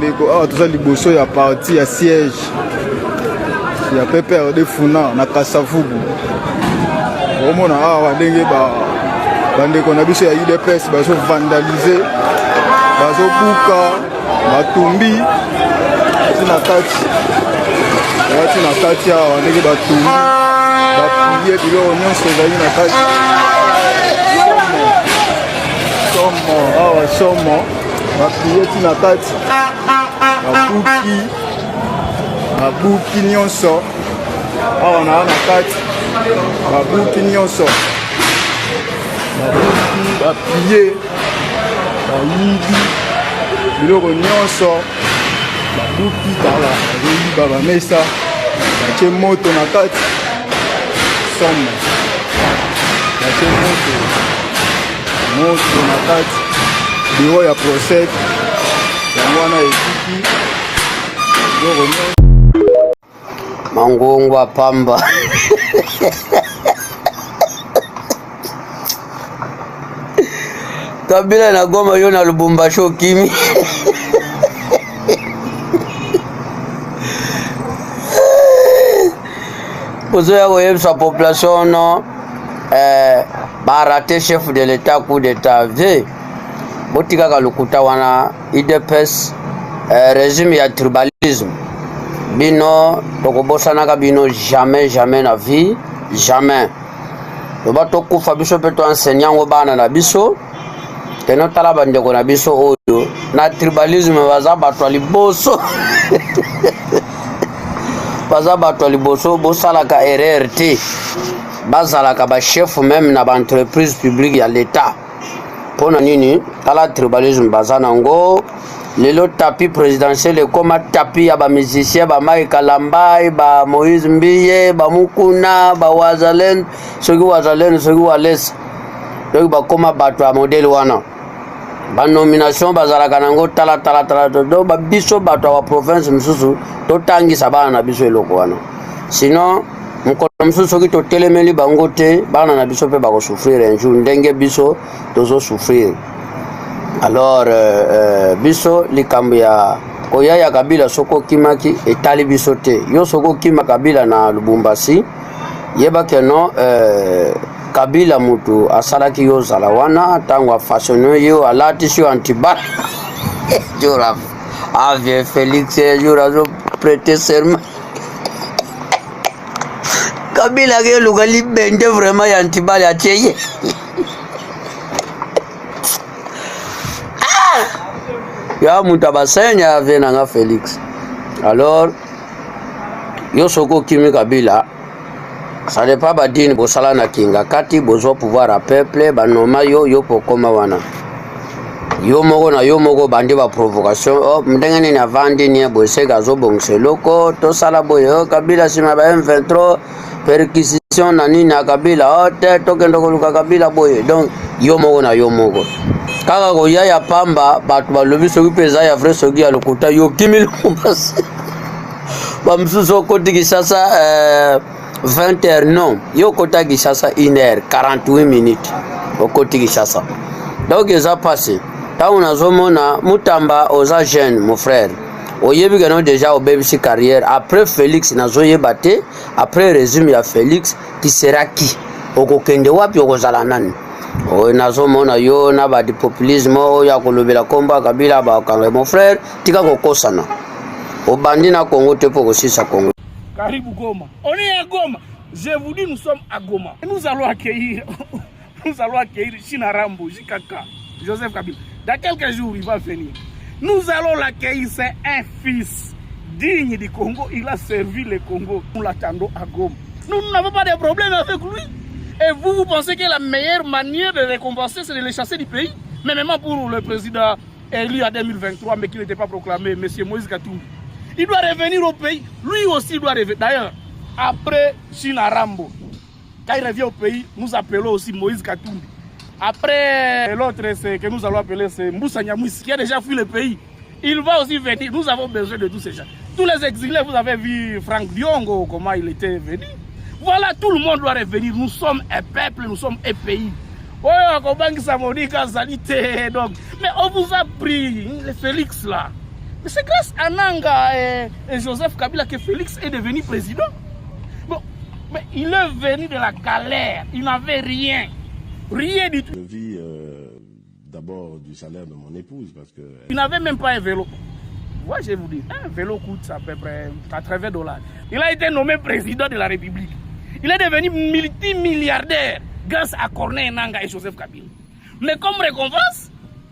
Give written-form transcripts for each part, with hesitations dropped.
bandeko awa toza liboso ya parti ya siège ya PPRD Funa na Kasavubu. Omona awa ndenge bandeko na biso ya UDPS bazo vandaliser, bazo buka, batumbi tina kati awa ndenge batumbi bapiye biloko nyonso ezali na kati. Somo bapiye tina kati babuki nyonso awa na kati, babuki nyonso, bapiye bayibi biloko nyonso, babuki kala bayiba bamesa, batie moto na kati. Somo batie moto na kati, biro ya procès yango wana ekiki biloko nyonso. Mangungwa pamba Kabila na Goma yo na Lubumbashi kimi Pozo ya koyebisa population no ba raté chef de l'état coup d'état ve botika ka lukuta wana UDPS régime ya tribalisme bino tokobosana ka bino jamais na vie jamais toba tokufa biso pe to enseignant bana na biso keno tala bandeko na biso oyo na tribalisme baza batwa liboso baza batwa liboso bosalaka RRT bazalaka ba chef même na ba entreprise publique ya l'état pona nini tala tribalisme baza nango. Lelo tapis présidentiel comme tapis ya ba musicien ba Mike Kalambai ba Moïse Mbiye ba Mukuna ba Wazalen soki Wales donc ba koma bato ya modèle wana ba nomination bazalaka nango tala do ba biso bato wa province msusu to tangisa bana na biso eloko wana sinon mkono msusu soki to telemeli bango te bana na biso pe ba ko souffrir un jour ndenge biso tozo souffrir. Alors biso likambo ya koya ya Kabila soko kimaki etali biso te yo soko kima Kabila na Lubumbashi yeba keno Kabila mutu asalaki yo zala wana tango fashion yo alati si antibal jura ave Félix jura zo prêter serment Kabila ke lugali bende vraiment ya antibal ateye ya mutabasenya avena nga Félix. Alors yo soko kimi Kabila ça n'est pas badine bosala na kinga kati bozo pouvoir à peuple banoma yo pokoma wana yo moko bandi ba provocation oh mndengene na vandi ni boseka zo bongseloko to sala boyo Kabila sima ba M23 perquisition na nini na Kabila oh te tokendo koluka Kabila boyo donc yo moko kaka koya ya pamba batu balobi soki peza ya vrai soki ya lokuta yo kimil kumbasi ba msuso koti Kisasa 20h non yo kota Kisasa 1h 48 minutes au koti Kisasa donc ça passé ta unazomona mutamba oza jeune mon frère oyebi gano déjà au BBC carrière après Félix nazoye baté après résumé ya Félix qui sera qui okokende wapi okozala nani o nazomona yo na ba di populisme ya kolobela komba Kabila ba kanga mon frère tika kokosana obandi na Congo te poko sisa Congo. Karibu Goma. On est à Goma. Je vous dis nous sommes à Goma. Nous allons accueillir China Rambo, Jikaka, Joseph Kabila. Dans quelques jours il va venir. Nous allons l'accueillir, c'est un fils digne du Congo, il a servi le Congo. Nous l'attendons à Goma. Nous n'avons pas de problème avec lui. Et vous pensez que la meilleure manière de récompenser, c'est de les chasser du pays? Mais même pour le président élu en 2023, mais qui n'était pas proclamé, M. Moïse Katumbi. Il doit revenir au pays. Lui aussi doit revenir. D'ailleurs, après China Rambo, quand il revient au pays, nous appelons aussi Moïse Katumbi. Après l'autre que nous allons appeler, c'est Moussa Nyamwisi, qui a déjà fui le pays. Il va aussi venir. Nous avons besoin de tous ces gens. Tous les exilés, vous avez vu Franck Diongo, comment il était venu. Voilà, tout le monde doit revenir. Nous sommes un peuple, nous sommes un pays. Donc, mais on vous a pris, le Félix là. Mais c'est grâce à Nanga et Joseph Kabila que Félix est devenu président. Bon, mais il est venu de la galère, il n'avait rien. Rien du tout. Je vis d'abord du salaire de mon épouse parce que... Il n'avait même pas un vélo. Moi, je vous dis, un vélo coûte à peu près $80. Il a été nommé président de la République. Il est devenu multimilliardaire grâce à Corneille Nangaa et Joseph Kabila. Mais comme récompense,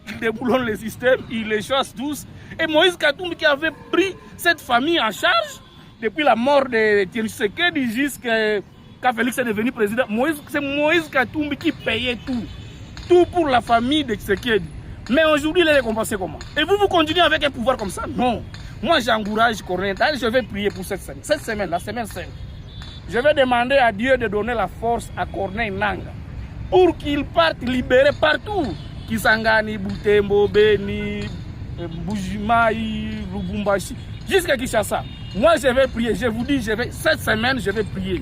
il déboulonne le système, il les chasse tous. Et Moïse Katumbi qui avait pris cette famille en charge depuis la mort de Tshisekedi jusqu'à quand Félix est devenu président. C'est Moïse Katumbi qui payait tout. Tout pour la famille de Tshisekedi. Mais aujourd'hui, il est récompensé comment? Et vous continuez avec un pouvoir comme ça? Non. Moi, j'encourage Corneille. Je vais prier pour cette semaine. Cette semaine, la semaine 5. Je vais demander à Dieu de donner la force à Corneille Nangaa pour qu'il parte libéré partout. Kisangani, Butembo, Beni, Bujimaï, Lubumbashi, jusqu'à Kinshasa. Moi, je vais prier. Je vous dis, cette semaine, je vais prier.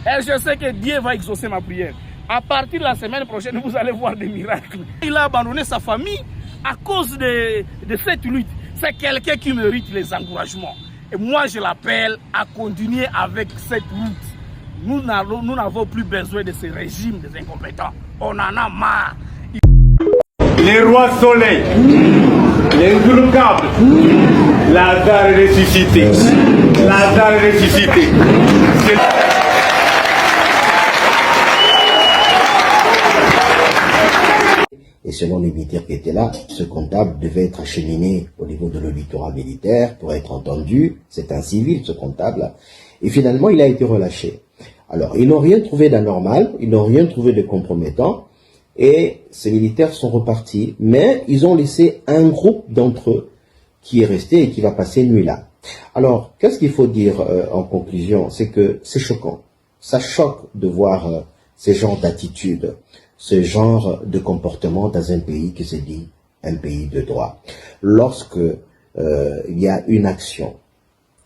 Et je sais que Dieu va exaucer ma prière. À partir de la semaine prochaine, vous allez voir des miracles. Il a abandonné sa famille à cause de cette lutte. C'est quelqu'un qui mérite les encouragements. Et moi, je l'appelle à continuer avec cette lutte. Nous n'avons plus besoin de ce régime des incompétents. On en a marre. Les rois soleil, les Zulukables, Lazare ressuscité. Lazare ressuscité. Et selon les militaires qui étaient là, ce comptable devait être acheminé au niveau de l'auditoire militaire pour être entendu. C'est un civil, ce comptable. Et finalement, il a été relâché. Alors, ils n'ont rien trouvé d'anormal, ils n'ont rien trouvé de compromettant. Et ces militaires sont repartis. Mais ils ont laissé un groupe d'entre eux qui est resté et qui va passer une nuit là. Alors, qu'est-ce qu'il faut dire en conclusion? C'est que c'est choquant. Ça choque de voir ces genres d'attitudes, ce genre de comportement dans un pays qui se dit un pays de droit. Lorsque il y a une action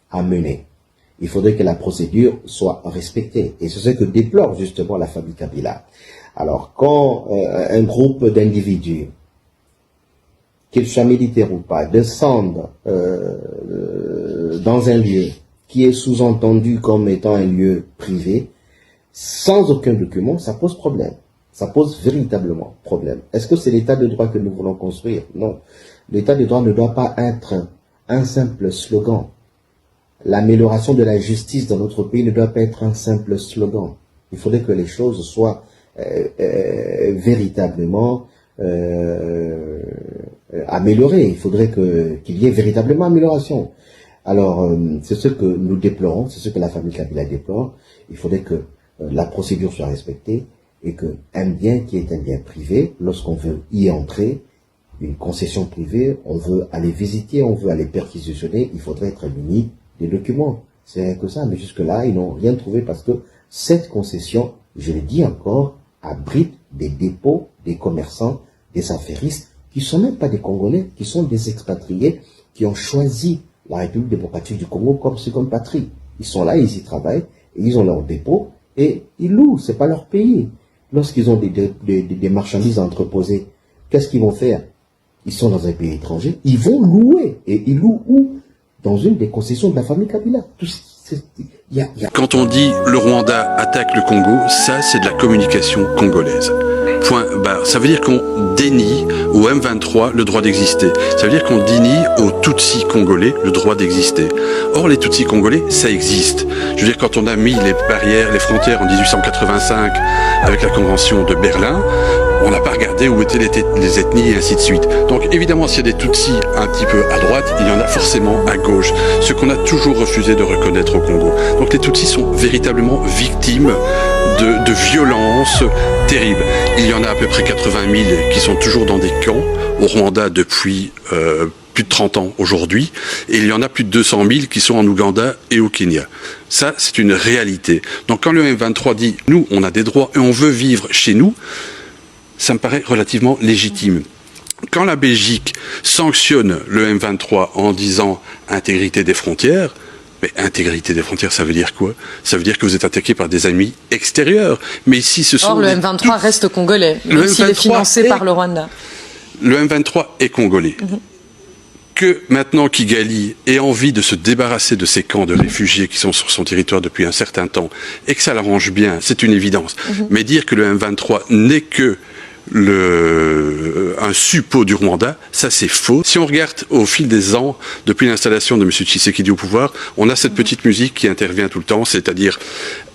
à mener, il faudrait que la procédure soit respectée. Et c'est ce que déplore justement la famille Kabila. Alors, quand un groupe d'individus, qu'ils soient militaires ou pas, descendent dans un lieu qui est sous-entendu comme étant un lieu privé, sans aucun document, ça pose problème. Ça pose véritablement problème. Est-ce que c'est l'état de droit que nous voulons construire? Non. L'état de droit ne doit pas être un simple slogan. L'amélioration de la justice dans notre pays ne doit pas être un simple slogan. Il faudrait que les choses soient véritablement améliorées. Il faudrait qu'il y ait véritablement amélioration. Alors, c'est ce que nous déplorons, c'est ce que la famille Kabila déplore. Il faudrait que la procédure soit respectée et qu'un bien qui est un bien privé, lorsqu'on veut y entrer, une concession privée, on veut aller visiter, on veut aller perquisitionner, il faudrait être muni des documents. C'est rien que ça, mais jusque-là, ils n'ont rien trouvé parce que cette concession, je le dis encore, abrite des dépôts, des commerçants, des affairistes, qui ne sont même pas des Congolais, qui sont des expatriés, qui ont choisi la République démocratique du Congo comme seconde patrie. Ils sont là, ils y travaillent, et ils ont leur dépôt, et ils louent, c'est pas leur pays. Lorsqu'ils ont des marchandises à entreposer, qu'est-ce qu'ils vont faire? Ils sont dans un pays étranger, ils vont louer. Et ils louent où? Dans une des concessions de la famille Kabila. Quand on dit le Rwanda attaque le Congo, ça c'est de la communication congolaise. Point barre. Ça veut dire qu'on dénie au M23 le droit d'exister. Ça veut dire qu'on dénie aux Tutsis congolais le droit d'exister. Or les Tutsis congolais, ça existe. Je veux dire, quand on a mis les barrières, les frontières en 1885 avec la Convention de Berlin, on n'a pas regardé où étaient les ethnies et ainsi de suite. Donc évidemment, s'il y a des Tutsis un petit peu à droite, il y en a forcément à gauche. Ce qu'on a toujours refusé de reconnaître au Congo. Donc les Tutsis sont véritablement victimes de violences terribles. Il y en a à peu près 80 000 qui sont toujours dans des camps au Rwanda depuis plus de 30 ans aujourd'hui. Et il y en a plus de 200 000 qui sont en Ouganda et au Kenya. Ça, c'est une réalité. Donc quand le M23 dit « nous, on a des droits et on veut vivre chez nous », ça me paraît relativement légitime. Quand la Belgique sanctionne le M23 en disant intégrité des frontières, mais intégrité des frontières, ça veut dire quoi? Ça veut dire que vous êtes attaqué par des ennemis extérieurs. Mais ici, ce sont... Or, le M23 reste congolais, même s'il est financé par le Rwanda. Le M23 est congolais. que maintenant Kigali ait envie de se débarrasser de ces camps de réfugiés qui sont sur son territoire depuis un certain temps et que ça l'arrange bien, c'est une évidence. Mais dire que le M23 n'est que un suppôt du Rwanda, ça c'est faux. Si on regarde au fil des ans, depuis l'installation de M. Tshisekedi au pouvoir, on a cette petite musique qui intervient tout le temps, c'est-à-dire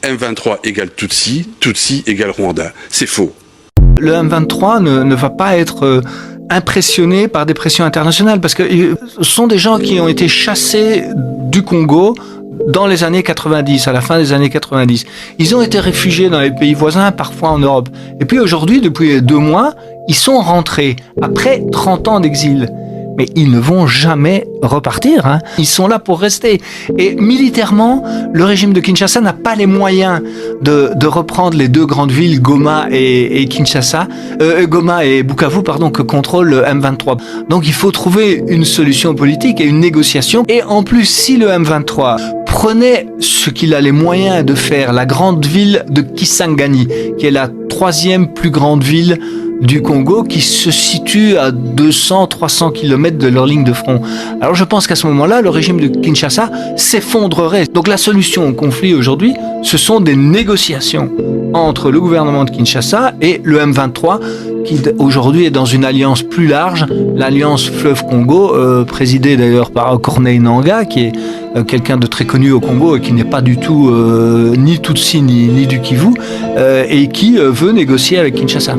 M23 égale Tutsi, Tutsi égale Rwanda. C'est faux. Le M23 ne va pas être impressionnés par des pressions internationales parce que ce sont des gens qui ont été chassés du Congo dans les années 90, à la fin des années 90. Ils ont été réfugiés dans les pays voisins, parfois en Europe. Et puis aujourd'hui, depuis 2 mois, ils sont rentrés après 30 ans d'exil. Mais ils ne vont jamais repartir, hein. Ils sont là pour rester. Et militairement, le régime de Kinshasa n'a pas les moyens de reprendre les 2 grandes villes, Goma et Kinshasa, Goma et Bukavu, pardon, que contrôle le M23. Donc il faut trouver une solution politique et une négociation. Et en plus, si le M23 prenait ce qu'il a les moyens de faire, la grande ville de Kisangani, qui est la 3e plus grande ville du Congo, qui se situe à 200-300 km de leur ligne de front. Alors je pense qu'à ce moment-là, le régime de Kinshasa s'effondrerait. Donc la solution au conflit aujourd'hui, ce sont des négociations entre le gouvernement de Kinshasa et le M23, qui aujourd'hui est dans une alliance plus large, l'alliance Fleuve Congo, présidée d'ailleurs par Corneille Nangaa, qui est quelqu'un de très connu au Congo et qui n'est pas du tout ni Tutsi ni du Kivu, et qui veut négocier avec Kinshasa.